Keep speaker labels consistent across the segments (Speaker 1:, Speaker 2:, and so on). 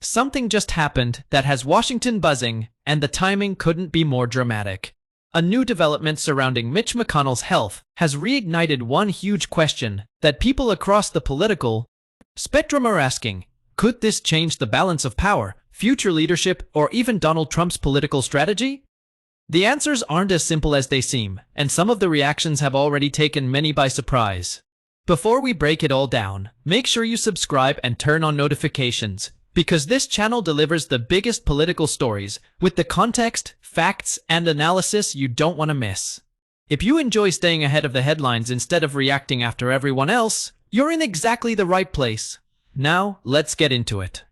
Speaker 1: Something just happened that has Washington buzzing, and the timing couldn't be more dramatic. A new development surrounding Mitch McConnell's health has reignited one huge question that people across the political spectrum are asking. Could this change the balance of power, future leadership, or even Donald Trump's political strategy? The answers aren't as simple as they seem, and some of the reactions have already taken many by surprise. Before we break it all down, make sure you subscribe and turn on notifications, because this channel delivers the biggest political stories with the context, facts, and analysis you don't want to miss. If you enjoy staying ahead of the headlines instead of reacting after everyone else, you're in exactly the right place. Now, let's get into it.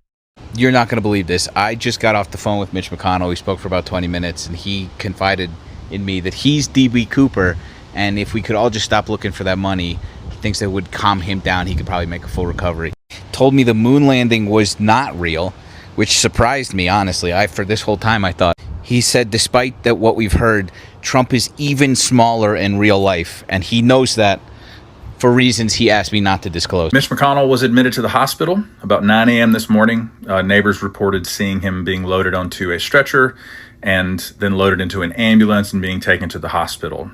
Speaker 2: You're not going to believe this. I just got off the phone with Mitch McConnell. We spoke for about 20 minutes, and he confided in me that he's DB Cooper, and if we could all just stop looking for that money, he thinks that would calm him down. He could probably make a full recovery. Told me the moon landing was not real, which surprised me, honestly. For this whole time, I thought. He said, despite that what we've heard, Trump is even smaller in real life, and he knows that for reasons he asked me not to disclose.
Speaker 3: Mitch McConnell was admitted to the hospital about 9 a.m. this morning. Neighbors reported seeing him being loaded onto a stretcher and then loaded into an ambulance and being taken to the hospital.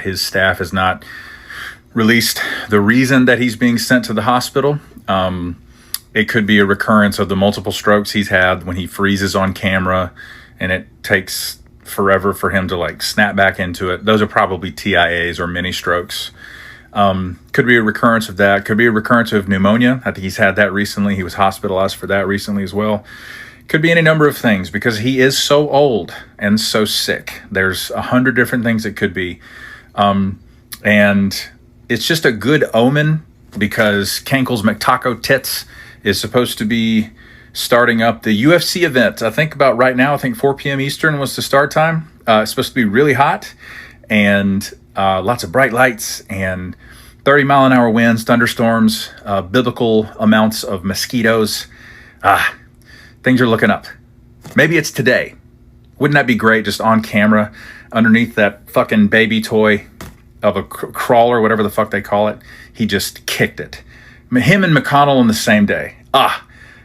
Speaker 3: His staff has not released the reason that he's being sent to the hospital. It could be a recurrence of the multiple strokes he's had when he freezes on camera and it takes forever for him to snap back into it. Those are probably TIAs or mini strokes. Could be a recurrence of that. Could be a recurrence of pneumonia. I think he's had that recently. He was hospitalized for that recently as well. Could be any number of things because he is so old and so sick. There's 100 different things it could be. And it's just a good omen because Kenkel's McTaco Tits is supposed to be starting up the UFC event. I think about right now, I think 4 p.m. Eastern was the start time. It's supposed to be really hot and lots of bright lights and 30-mile-an-hour winds, thunderstorms, biblical amounts of mosquitoes. Things are looking up. Maybe it's today. Wouldn't that be great, just on camera, underneath that fucking baby toy of a crawler, whatever the fuck they call it? He just kicked it. Him and McConnell on the same day.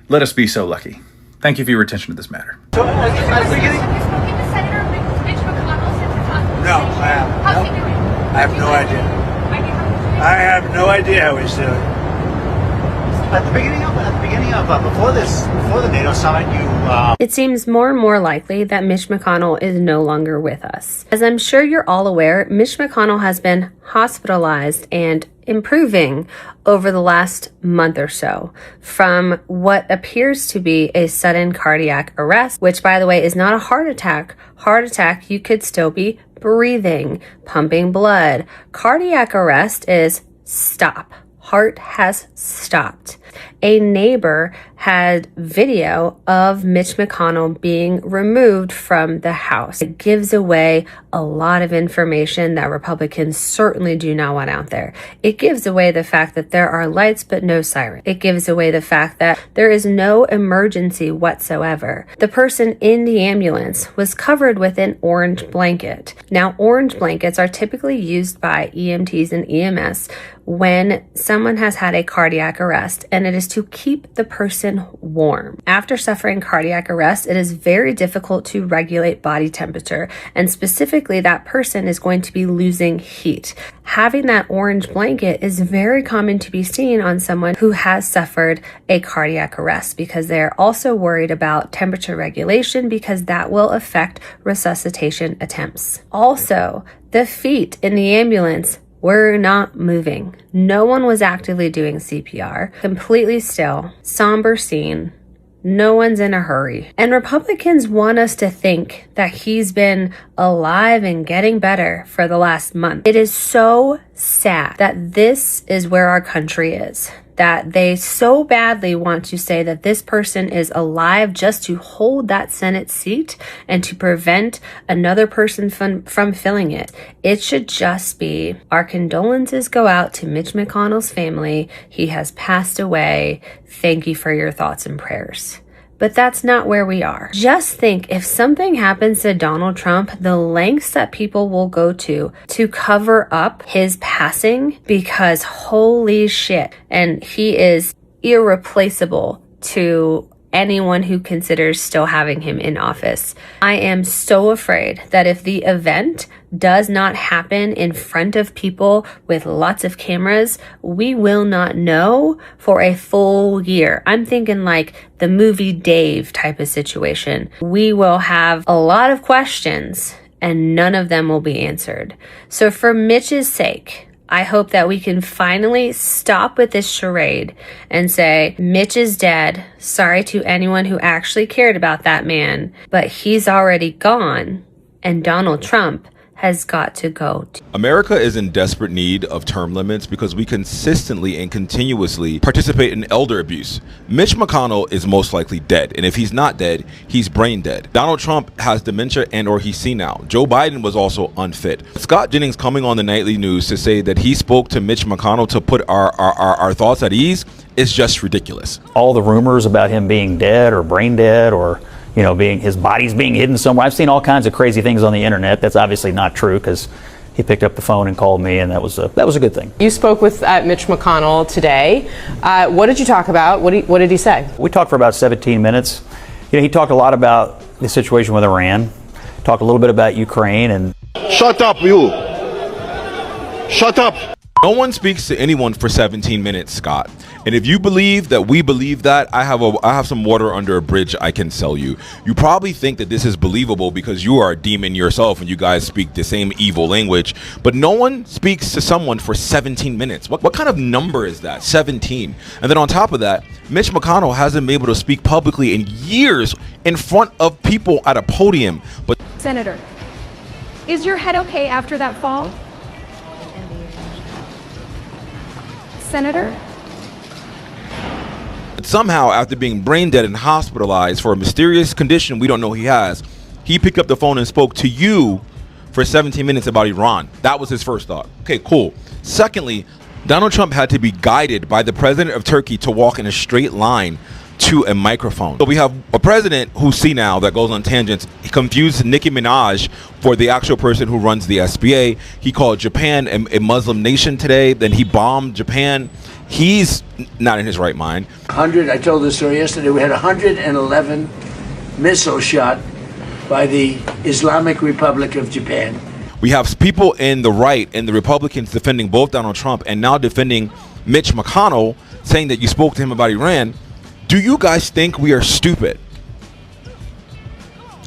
Speaker 3: Let us be so lucky. Thank you for your attention to this matter.
Speaker 4: So, at the beginning? Have you spoken to Senator Mitch McConnell since the talk? No, I haven't.
Speaker 5: How's he doing?
Speaker 4: I have no idea. I have no idea how he's doing.
Speaker 5: At the beginning of before the NATO summit,
Speaker 6: It seems more and more likely that Mitch McConnell is no longer with us. As I'm sure you're all aware, Mitch McConnell has been hospitalized and improving over the last month or so from what appears to be a sudden cardiac arrest, which, by the way, is not a heart attack. Heart attack, you could still be breathing, pumping blood. Cardiac arrest is stop. Heart has stopped. A neighbor had video of Mitch McConnell being removed from the house. It gives away a lot of information that Republicans certainly do not want out there. It gives away the fact that there are lights but no siren. It gives away the fact that there is no emergency whatsoever. The person in the ambulance was covered with an orange blanket. Now, orange blankets are typically used by EMTs and EMS when someone has had a cardiac arrest, and it is to keep the person warm. After suffering cardiac arrest, it is very difficult to regulate body temperature, and specifically that person is going to be losing heat. Having that orange blanket is very common to be seen on someone who has suffered a cardiac arrest because they're also worried about temperature regulation because that will affect resuscitation attempts. Also, the feet in the ambulance were not moving. No one was actively doing CPR. Completely still, somber scene. No one's in a hurry. And Republicans want us to think that he's been alive and getting better for the last month. It is so sad that this is where our country is. That they so badly want to say that this person is alive just to hold that Senate seat and to prevent another person from filling it. It should just be our condolences go out to Mitch McConnell's family. He has passed away. Thank you for your thoughts and prayers. But that's not where we are. Just think, if something happens to Donald Trump, the lengths that people will go to cover up his passing, because holy shit. And he is irreplaceable to anyone who considers still having him in office. I am so afraid that if the event does not happen in front of people with lots of cameras, we will not know for a full year. I'm thinking like the movie Dave type of situation. We will have a lot of questions and none of them will be answered. So for Mitch's sake, I hope that we can finally stop with this charade and say, Mitch is dead. Sorry to anyone who actually cared about that man, but he's already gone, and Donald Trump has got to go.
Speaker 7: America is in desperate need of term limits because we consistently and continuously participate in elder abuse. Mitch McConnell is most likely dead, and if he's not dead, he's brain dead. Donald Trump has dementia and or he's senile. Joe Biden was also unfit. Scott Jennings coming on the nightly news to say that he spoke to Mitch McConnell to put our thoughts at ease is just ridiculous.
Speaker 8: All the rumors about him being dead or brain dead or being his body's being hidden somewhere. I've seen all kinds of crazy things on the internet. That's obviously not true because he picked up the phone and called me, and that was a good thing.
Speaker 9: You spoke with Mitch McConnell today. What did you talk about? What did he say?
Speaker 8: We talked for about 17 minutes. He talked a lot about the situation with Iran, talked a little bit about Ukraine, and
Speaker 10: shut up, you. Shut up.
Speaker 7: No one speaks to anyone for 17 minutes, Scott. And if you believe that we believe that, I have some water under a bridge I can sell you. You probably think that this is believable because you are a demon yourself and you guys speak the same evil language. But no one speaks to someone for 17 minutes. What kind of number is that? 17. And then on top of that, Mitch McConnell hasn't been able to speak publicly in years in front of people at a podium. But
Speaker 4: Senator, is your head okay after that fall? Senator?
Speaker 7: But somehow, after being brain dead and hospitalized for a mysterious condition we don't know he has, he picked up the phone and spoke to you for 17 minutes about Iran. That was his first thought. Okay, cool. Secondly, Donald Trump had to be guided by the president of Turkey to walk in a straight line to a microphone. So we have a president who's senile that goes on tangents. He confused Nicki Minaj for the actual person who runs the SBA. He called Japan a Muslim nation today. Then he bombed Japan. He's not in his right mind.
Speaker 11: I told this story yesterday. We had 111 missiles shot by the Islamic Republic of Japan.
Speaker 7: We have people in the right and the Republicans defending both Donald Trump and now defending Mitch McConnell, saying that you spoke to him about Iran. Do you guys think we are stupid?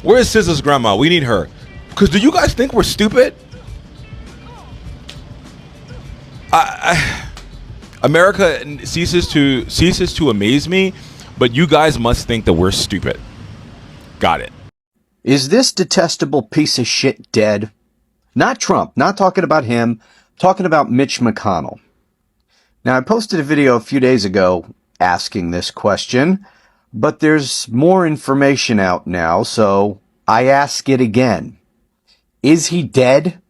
Speaker 7: Where's SZA's grandma? We need her. Because do you guys think we're stupid? America ceases to amaze me, but you guys must think that we're stupid. Got it.
Speaker 12: Is this detestable piece of shit dead? Not Trump. Not talking about him. Talking about Mitch McConnell. Now, I posted a video a few days ago asking this question, but there's more information out now, so I ask it again. Is he dead?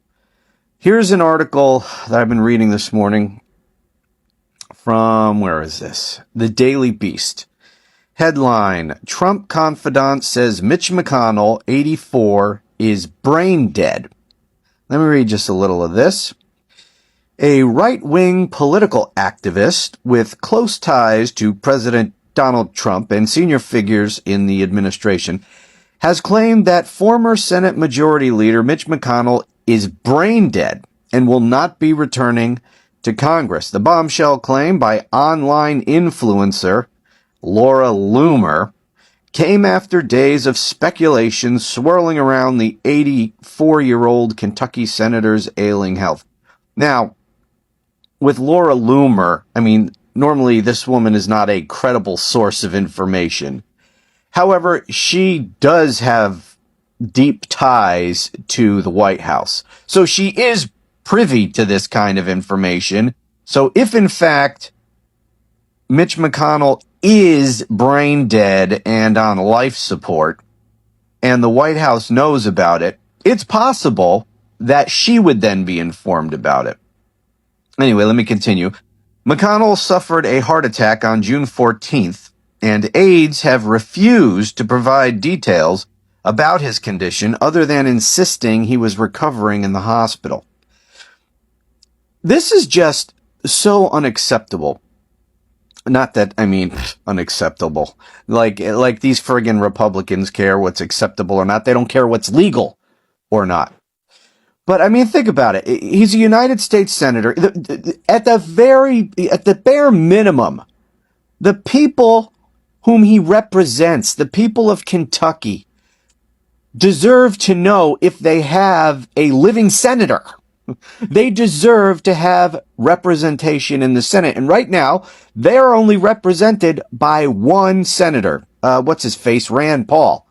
Speaker 12: Here's an article that I've been reading this morning from, where is this? The Daily Beast. Headline, Trump confidant says Mitch McConnell, 84, is brain dead. Let me read just a little of this. A right-wing political activist with close ties to President Donald Trump and senior figures in the administration has claimed that former Senate Majority Leader Mitch McConnell is brain dead and will not be returning to Congress. The bombshell claim by online influencer Laura Loomer came after days of speculation swirling around the 84-year-old Kentucky senator's ailing health. Now, with Laura Loomer, I mean, normally this woman is not a credible source of information. However, she does have deep ties to the White House. So she is privy to this kind of information. So if in fact Mitch McConnell is brain dead and on life support, and the White House knows about it, it's possible that she would then be informed about it. Anyway, let me continue. McConnell suffered a heart attack on June 14th, and aides have refused to provide details about his condition other than insisting he was recovering in the hospital. This is just so unacceptable. not that, I mean, unacceptable. Like these friggin' Republicans care what's acceptable or not. They don't care what's legal or not. But I mean, think about it. He's a United States senator. At the bare minimum, the people whom he represents, the people of Kentucky, deserve to know if they have a living senator. They deserve to have representation in the Senate. And right now, they are only represented by one senator. What's his face? Rand Paul.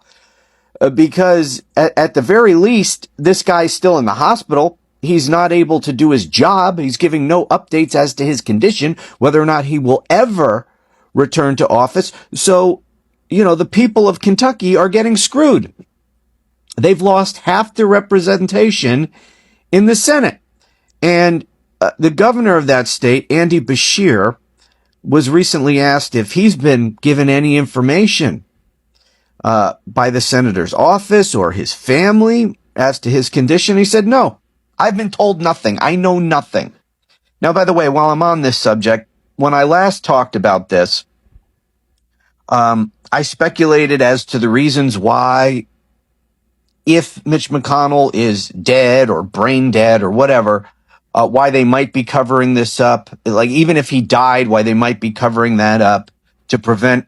Speaker 12: Because at the very least, this guy's still in the hospital. He's not able to do his job. He's giving no updates as to his condition, whether or not he will ever return to office. So, the people of Kentucky are getting screwed. They've lost half their representation in the Senate. And the governor of that state, Andy Beshear, was recently asked if he's been given any information by the senator's office or his family as to his condition. He said, no, I've been told nothing. I know nothing. Now, by the way, while I'm on this subject, when I last talked about this, I speculated as to the reasons why, if Mitch McConnell is dead or brain dead or whatever, why they might be covering this up. Like, even if he died, why they might be covering that up to prevent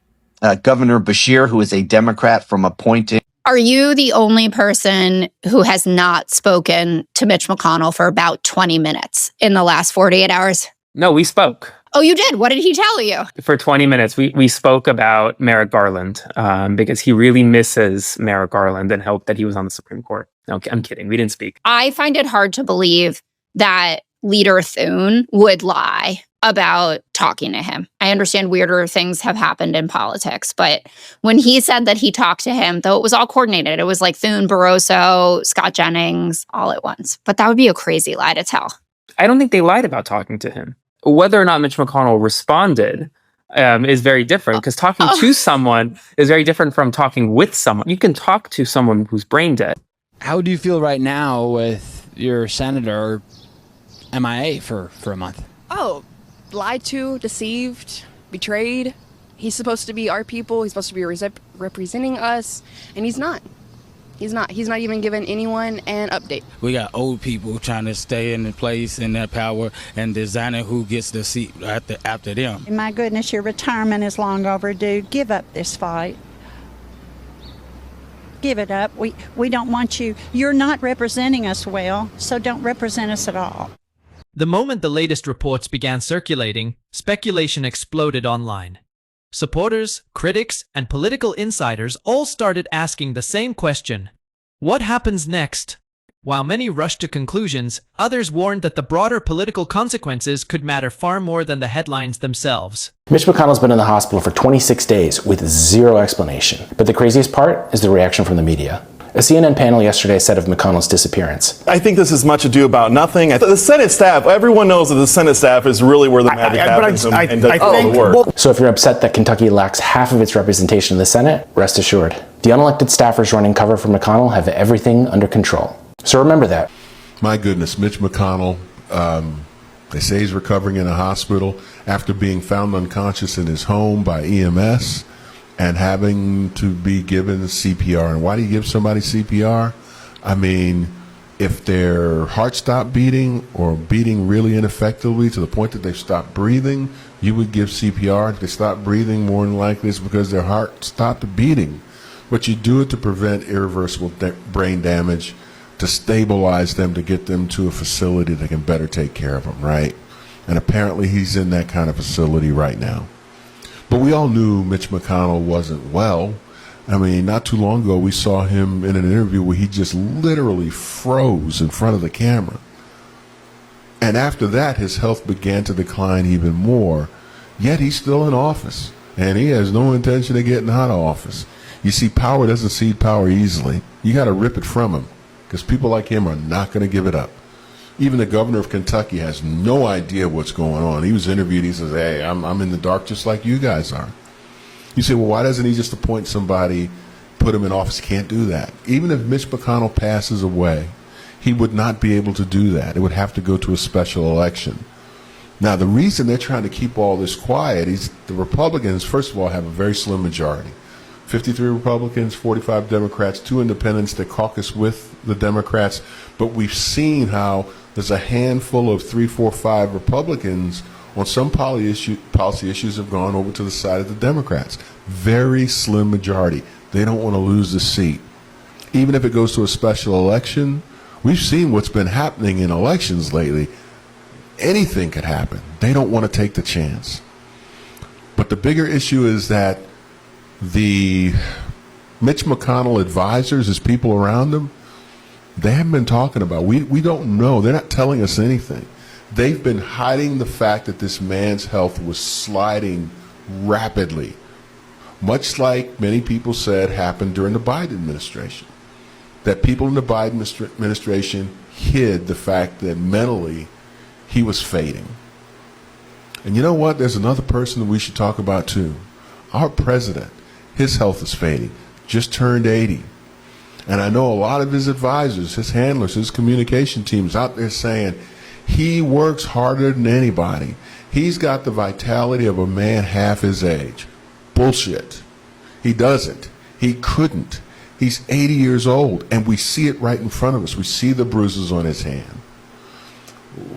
Speaker 12: Governor Beshear, who is a Democrat, from appointing.
Speaker 13: Are you the only person who has not spoken to Mitch McConnell for about 20 minutes in the last 48 hours?
Speaker 14: No, we spoke.
Speaker 13: Oh, you did? What did he tell you?
Speaker 14: For 20 minutes, we spoke about Merrick Garland because he really misses Merrick Garland and hoped that he was on the Supreme Court. No, I'm kidding. We didn't speak.
Speaker 13: I find it hard to believe that Leader Thune would lie about talking to him. I understand weirder things have happened in politics, but when he said that he talked to him, though it was all coordinated, it was like Thune, Barroso, Scott Jennings, all at once. But that would be a crazy lie to tell.
Speaker 14: I don't think they lied about talking to him. Whether or not Mitch McConnell responded is very different, because talking to someone is very different from talking with someone. You can talk to someone who's brain dead.
Speaker 15: How do you feel right now with your senator MIA for a month?
Speaker 16: Oh, lied to, deceived, betrayed. He's supposed to be our people. He's supposed to be representing us, and he's not. He's not. He's not even giving anyone an update.
Speaker 17: We got old people trying to stay in the place in their power and designing who gets the seat after them.
Speaker 18: My goodness, your retirement is long overdue. Give up this fight. Give it up. We don't want you. You're not representing us well, so don't represent us at all.
Speaker 1: The moment the latest reports began circulating, speculation exploded online. Supporters, critics, and political insiders all started asking the same question: what happens next? While many rushed to conclusions, others warned that the broader political consequences could matter far more than the headlines themselves.
Speaker 19: Mitch McConnell's been in the hospital for 26 days with zero explanation. But the craziest part is the reaction from the media. A CNN panel yesterday said of McConnell's disappearance,
Speaker 20: I think this is much ado about nothing. The Senate staff, everyone knows that the Senate staff is really where the magic happens and does all the work.
Speaker 19: So if you're upset that Kentucky lacks half of its representation in the Senate, rest assured, the unelected staffers running cover for McConnell have everything under control. So remember that.
Speaker 21: My goodness, Mitch McConnell, they say he's recovering in a hospital after being found unconscious in his home by EMS and having to be given CPR. And why do you give somebody CPR? I mean, if their heart stopped beating or beating really ineffectively to the point that they've stopped breathing, you would give CPR. If they stop breathing, more than likely it's because their heart stopped beating. But you do it to prevent irreversible brain damage, to stabilize them, to get them to a facility that can better take care of them, right? And apparently he's in that kind of facility right now. But we all knew Mitch McConnell wasn't well. I mean, not too long ago, we saw him in an interview where he just literally froze in front of the camera. And after that, his health began to decline even more. Yet he's still in office, and he has no intention of getting out of office. You see, power doesn't cede power easily. You got to rip it from him, because people like him are not going to give it up. Even the governor of Kentucky has no idea what's going on. He was interviewed. He says, hey, I'm in the dark just like you guys are. You say, well, why doesn't he just appoint somebody, put him in office? He can't do that. Even if Mitch McConnell passes away, he would not be able to do that. It would have to go to a special election. Now, the reason they're trying to keep all this quiet is the Republicans, first of all, have a very slim majority. 53 Republicans, 45 Democrats, 2 independents that caucus with the Democrats. But we've seen how there's a handful of 3, 4, 5 Republicans on some policy issues have gone over to the side of the Democrats. Very slim majority. They don't want to lose the seat. Even if it goes to a special election, we've seen what's been happening in elections lately. Anything could happen. They don't want to take the chance. But the bigger issue is that the Mitch McConnell advisors, his people around him, they haven't been talking about. We don't know. They're not telling us anything. They've been hiding the fact that this man's health was sliding rapidly, much like many people said happened during the Biden administration. That people in the Biden administration hid the fact that mentally he was fading. And you know what? There's another person that we should talk about too. Our president, his health is fading, just turned 80. And I know a lot of his advisors, his handlers, his communication teams out there saying he works harder than anybody. He's got the vitality of a man half his age. Bullshit. He doesn't. He couldn't. He's 80 years old, and we see it right in front of us. We see the bruises on his hand.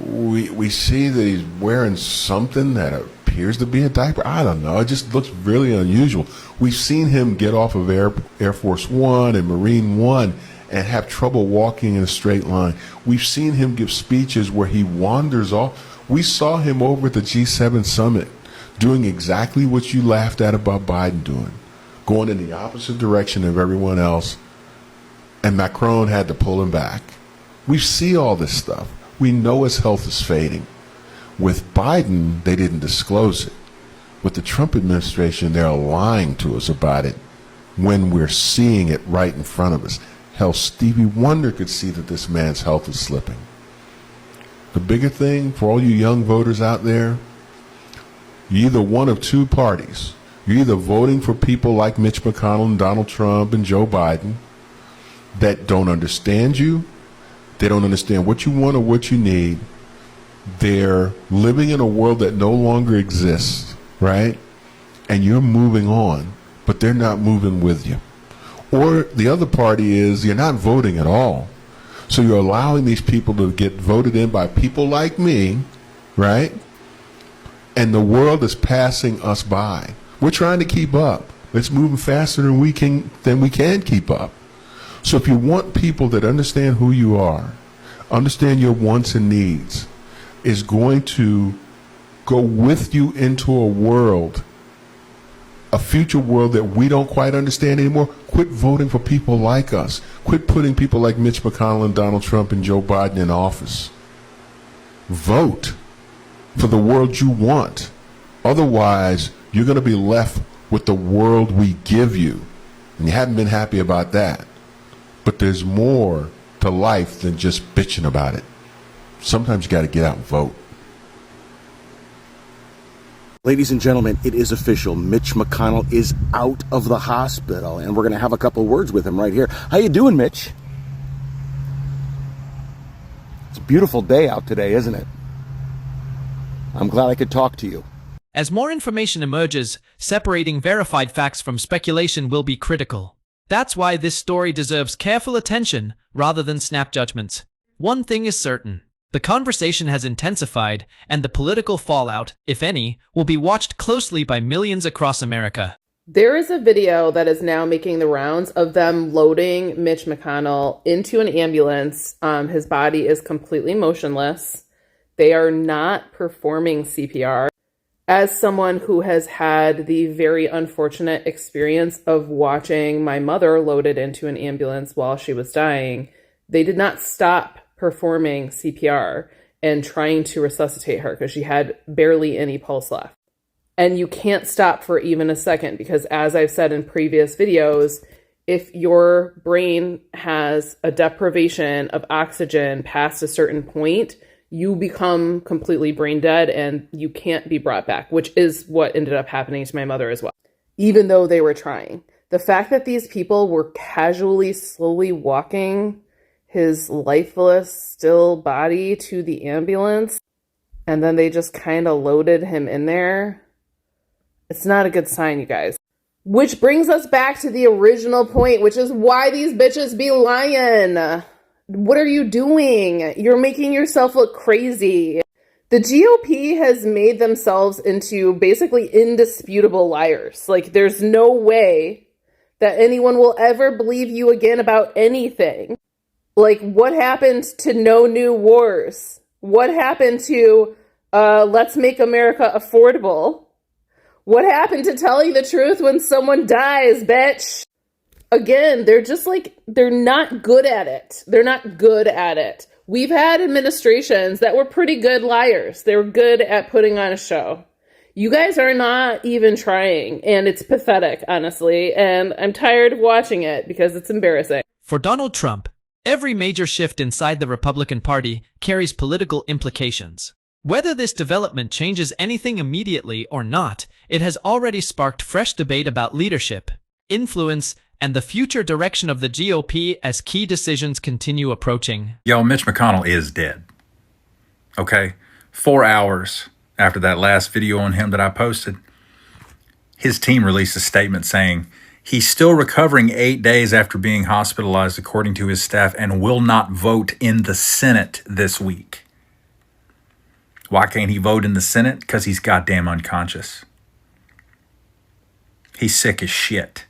Speaker 21: We see that he's wearing something that appears to be a diaper. I don't know. It just looks really unusual. We've seen him get off of Air Force One and Marine One and have trouble walking in a straight line. We've seen him give speeches where he wanders off. We saw him over at the G7 summit doing exactly what you laughed at about Biden doing, going in the opposite direction of everyone else, and Macron had to pull him back. We see all this stuff. We know his health is fading. With Biden, they didn't disclose it. With the Trump administration, they're lying to us about it when we're seeing it right in front of us. Hell, Stevie Wonder could see that this man's health is slipping. The bigger thing for all you young voters out there, you're either one of two parties. You're either voting for people like Mitch McConnell and Donald Trump and Joe Biden that don't understand you. They don't understand what you want or what you need. They're living in a world that no longer exists, right? And you're moving on, but they're not moving with you. Or the other party is you're not voting at all. So you're allowing these people to get voted in by people like me, right? And the world is passing us by. We're trying to keep up. It's moving faster than we can keep up. So if you want people that understand who you are, understand your wants and needs, is going to go with you into a world, a future world that we don't quite understand anymore, quit voting for people like us. Quit putting people like Mitch McConnell and Donald Trump and Joe Biden in office. Vote for the world you want. Otherwise, you're going to be left with the world we give you. And you haven't been happy about that. But there's more to life than just bitching about it. Sometimes you got to get out and vote.
Speaker 2: Ladies and gentlemen, it is official. Mitch McConnell is out of the hospital, and we're going to have a couple words with him right here. How you doing, Mitch? It's a beautiful day out today, isn't it? I'm glad I could talk to you.
Speaker 1: As more information emerges, separating verified facts from speculation will be critical. That's why this story deserves careful attention rather than snap judgments. One thing is certain. The conversation has intensified, and the political fallout, if any, will be watched closely by millions across America.
Speaker 9: There is a video that is now making the rounds of them loading Mitch McConnell into an ambulance. His body is completely motionless. They are not performing CPR. As someone who has had the very unfortunate experience of watching my mother loaded into an ambulance while she was dying, they did not stop performing CPR and trying to resuscitate her because she had barely any pulse left. And you can't stop for even a second because, as I've said in previous videos, if your brain has a deprivation of oxygen past a certain point, you become completely brain dead and you can't be brought back, which is what ended up happening to my mother as well, even though they were trying. The fact that these people were casually, slowly walking his lifeless, still body to the ambulance and then they just kind of loaded him in there. It's not a good sign, you guys. Which brings us back to the original point, which is why these bitches be lying. What are you doing? You're making yourself look crazy. The GOP has made themselves into basically indisputable liars. Like, there's no way that anyone will ever believe you again about anything. Like, what happened to no new wars? What happened to let's make America affordable? What happened to telling the truth when someone dies, bitch? Again, they're just like, they're not good at it. They're not good at it. We've had administrations that were pretty good liars. They were good at putting on a show. You guys are not even trying, and it's pathetic, honestly, and I'm tired of watching it because it's embarrassing.
Speaker 1: For Donald Trump, every major shift inside the Republican Party carries political implications. Whether this development changes anything immediately or not, it has already sparked fresh debate about leadership, influence, and the future direction of the GOP as key decisions continue approaching.
Speaker 3: Yo, Mitch McConnell is dead. Okay? 4 hours after that last video on him that I posted, his team released a statement saying he's still recovering 8 days after being hospitalized, according to his staff, and will not vote in the Senate this week. Why can't he vote in the Senate? Because he's goddamn unconscious. He's sick as shit.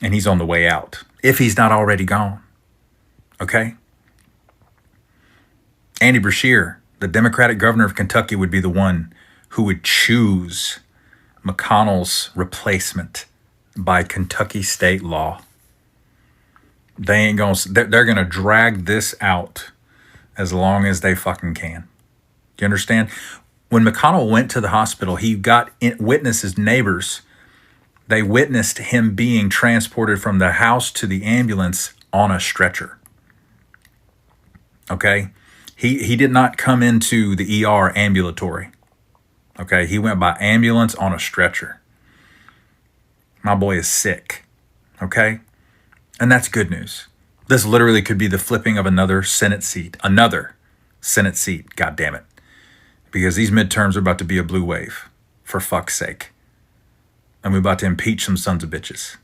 Speaker 3: And he's on the way out, if he's not already gone. Okay? Andy Beshear, the Democratic governor of Kentucky, would be the one who would choose McConnell's replacement by Kentucky state law. They're going to drag this out as long as they fucking can. Do you understand? When McConnell went to the hospital, he got witnesses, neighbors. They witnessed him being transported from the house to the ambulance on a stretcher. Okay? He did not come into the ER ambulatory. Okay? He went by ambulance on a stretcher. My boy is sick. Okay? And that's good news. This literally could be the flipping of another Senate seat. Another Senate seat, God damn it. Because these midterms are about to be a blue wave. For fuck's sake. And we're about to impeach some sons of bitches.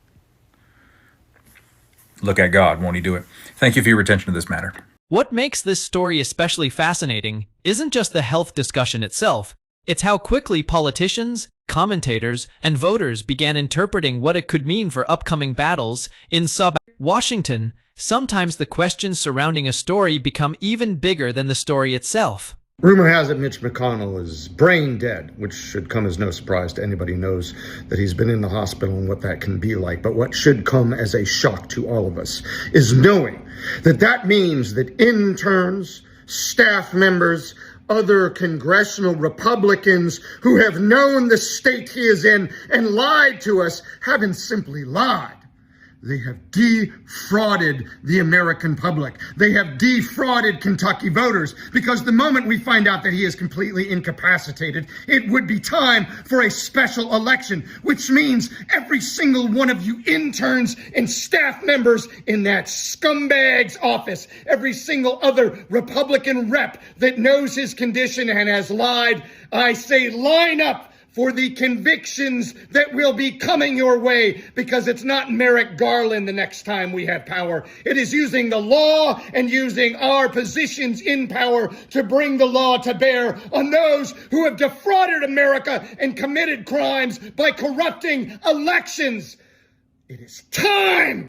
Speaker 3: Look at God, won't he do it? Thank you for your attention to this matter.
Speaker 1: What makes this story especially fascinating isn't just the health discussion itself, it's how quickly politicians, commentators, and voters began interpreting what it could mean for upcoming battles in Washington. Sometimes the questions surrounding a story become even bigger than the story itself.
Speaker 22: Rumor has it Mitch McConnell is brain dead, which should come as no surprise to anybody who knows that he's been in the hospital and what that can be like. But what should come as a shock to all of us is knowing that that means that interns, staff members, other congressional Republicans who have known the state he is in and lied to us haven't simply lied. They have defrauded the American public. They have defrauded Kentucky voters, because the moment we find out that he is completely incapacitated, it would be time for a special election, which means every single one of you interns and staff members in that scumbag's office, every single other Republican rep that knows his condition and has lied, I say line up for the convictions that will be coming your way, because it's not Merrick Garland the next time we have power. It is using the law and using our positions in power to bring the law to bear on those who have defrauded America and committed crimes by corrupting elections. It is time